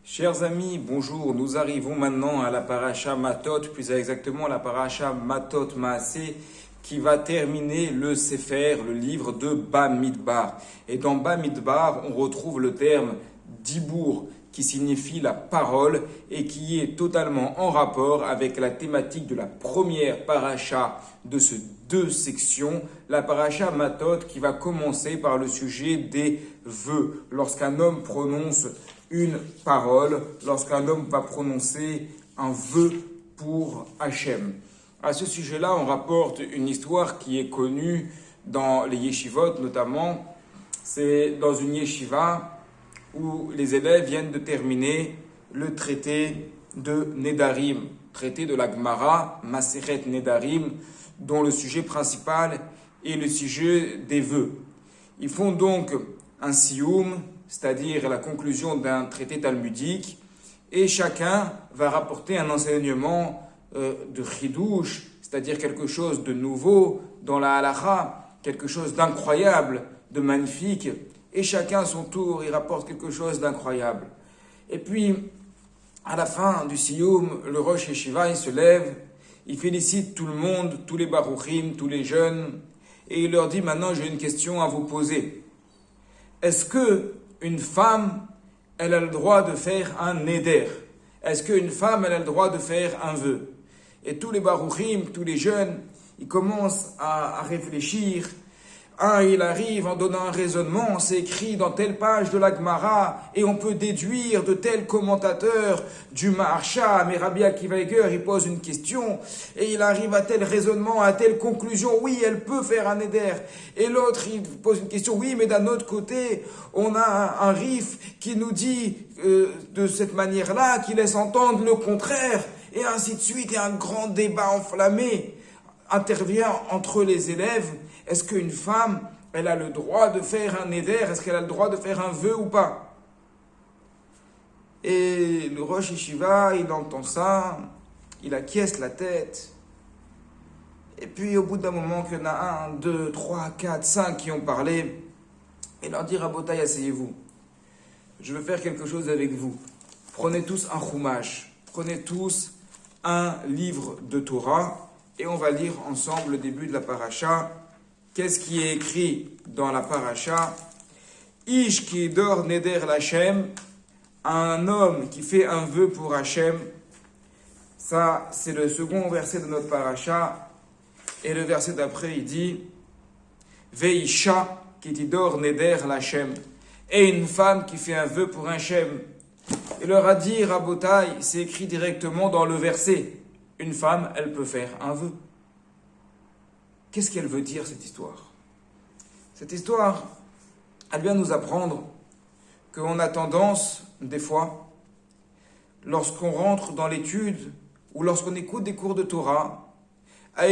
Chers amis, bonjour. Nous arrivons maintenant à la paracha Matot, plus exactement la paracha Matot Maaseh, qui va terminer le Sefer, le livre de Bamidbar. Et dans Bamidbar, on retrouve le terme Dibour, qui signifie la parole et qui est totalement en rapport avec la thématique de la première paracha de ces deux sections, la paracha Matot, qui va commencer par le sujet des vœux. Lorsqu'un homme prononce une parole, lorsqu'un homme va prononcer un vœu pour Hachem. À ce sujet-là, on rapporte une histoire qui est connue dans les yeshivot notamment. C'est dans une yeshiva où les élèves viennent de terminer le traité de Nedarim, traité de la Gemara, Maseret Nedarim, dont le sujet principal est le sujet des vœux. Ils font donc un sioum, c'est-à-dire la conclusion d'un traité talmudique, et chacun va rapporter un enseignement de chidouche, c'est-à-dire quelque chose de nouveau dans la halacha, quelque chose d'incroyable, de magnifique, et chacun à son tour, il rapporte quelque chose d'incroyable. Et puis, à la fin du sioum, le Rosh Yeshiva, il se lève, il félicite tout le monde, tous les baruchim, tous les jeunes, et il leur dit, maintenant j'ai une question à vous poser. Est-ce que une femme, elle a le droit de faire un neder? Est-ce qu'une femme, elle a le droit de faire un vœu? Et tous les baruchim, tous les jeunes, ils commencent à réfléchir. Il arrive en donnant un raisonnement, c'est écrit dans telle page de la Gemara, et on peut déduire de tel commentateur du Maharsha, mais Rabbi Akiva Eiger, il pose une question, et il arrive à tel raisonnement, à telle conclusion, oui, elle peut faire un éder. Et l'autre, il pose une question, oui, mais d'un autre côté, on a un rif qui nous dit de cette manière-là, qui laisse entendre le contraire, et ainsi de suite, et un grand débat enflammé intervient entre les élèves. Est-ce qu'une femme, elle a le droit de faire un éder? Est-ce qu'elle a le droit de faire un vœu ou pas? Et le Rosh Yeshiva, il entend ça, il acquiesce la tête. Et puis au bout d'un moment, qu'il y en a 1, 2, 3, 4, 5 qui ont parlé, il leur dit, Rabotai, asseyez-vous. Je veux faire quelque chose avec vous. Prenez tous un chumash, prenez tous un livre de Torah, et on va lire ensemble le début de la paracha. Qu'est-ce qui est écrit dans la paracha? Ish ki dor neder l'Hachem, un homme qui fait un vœu pour Hachem. Ça, c'est le second verset de notre paracha. Et le verset d'après, il dit Veisha ki tidor neder l'Hachem, et une femme qui fait un vœu pour Hachem. Il leur a dit, Rabotai, c'est écrit directement dans le verset. Une femme, elle peut faire un vœu. Qu'est-ce qu'elle veut dire, cette histoire? Cette histoire, elle vient nous apprendre qu'on a tendance, des fois, lorsqu'on rentre dans l'étude ou lorsqu'on écoute des cours de Torah, à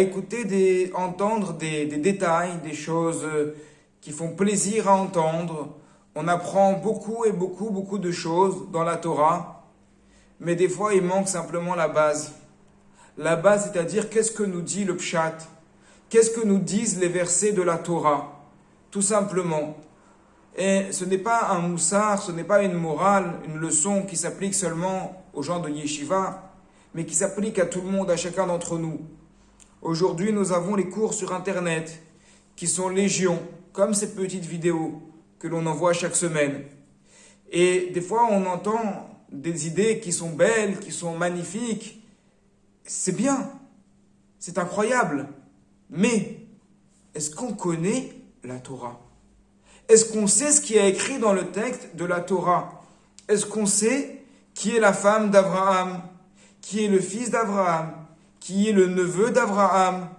entendre des détails, des choses qui font plaisir à entendre. On apprend beaucoup de choses dans la Torah, mais des fois, il manque simplement la base. La base, c'est-à-dire, qu'est-ce que nous dit le pshat? Qu'est-ce que nous disent les versets de la Torah? Tout simplement. Et ce n'est pas un moussar, ce n'est pas une morale, une leçon qui s'applique seulement aux gens de Yeshiva, mais qui s'applique à tout le monde, à chacun d'entre nous. Aujourd'hui, nous avons les cours sur Internet, qui sont légion, comme ces petites vidéos que l'on envoie chaque semaine. Et des fois, on entend des idées qui sont belles, qui sont magnifiques. C'est bien, c'est incroyable. Mais, est-ce qu'on connaît la Torah? Est-ce qu'on sait ce qui est écrit dans le texte de la Torah? Est-ce qu'on sait qui est la femme d'Abraham? Qui est le fils d'Abraham? Qui est le neveu d'Abraham?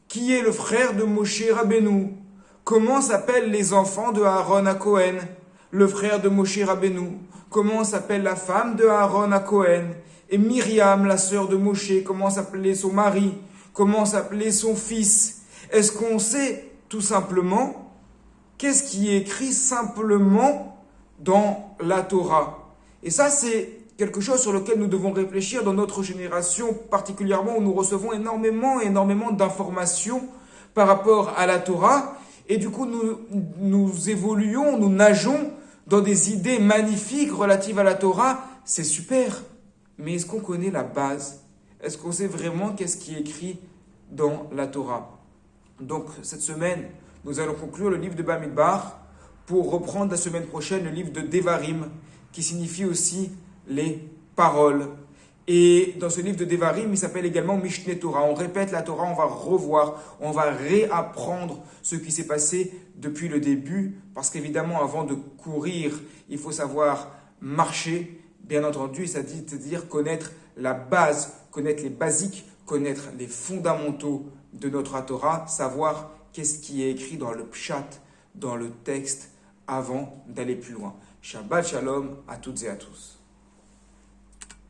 Qui est le frère de Moshe Rabbeinu? Comment s'appellent les enfants de Aaron à Cohen, le frère de Moshe Rabbeinu? Comment s'appelle la femme de Aaron à Cohen? Et Myriam, la sœur de Moshe, comment s'appelait son mari? Comment s'appelait son fils? Est-ce qu'on sait tout simplement qu'est-ce qui est écrit simplement dans la Torah? Et ça, c'est quelque chose sur lequel nous devons réfléchir dans notre génération, particulièrement où nous recevons énormément d'informations par rapport à la Torah. Et du coup, nous évoluons, nous nageons dans des idées magnifiques relatives à la Torah, c'est super. Mais est-ce qu'on connaît la base? Est-ce qu'on sait vraiment qu'est-ce qui est écrit dans la Torah? Donc, cette semaine, nous allons conclure le livre de Bamidbar pour reprendre la semaine prochaine le livre de Devarim, qui signifie aussi les paroles. Et dans ce livre de Devarim, il s'appelle également Mishneh Torah. On répète la Torah, on va revoir, on va réapprendre ce qui s'est passé depuis le début. Parce qu'évidemment, avant de courir, il faut savoir marcher. Bien entendu, c'est-à-dire connaître la base, connaître les basiques, connaître les fondamentaux de notre Torah, savoir qu'est-ce qui est écrit dans le pshat, dans le texte, avant d'aller plus loin. Shabbat Shalom à toutes et à tous.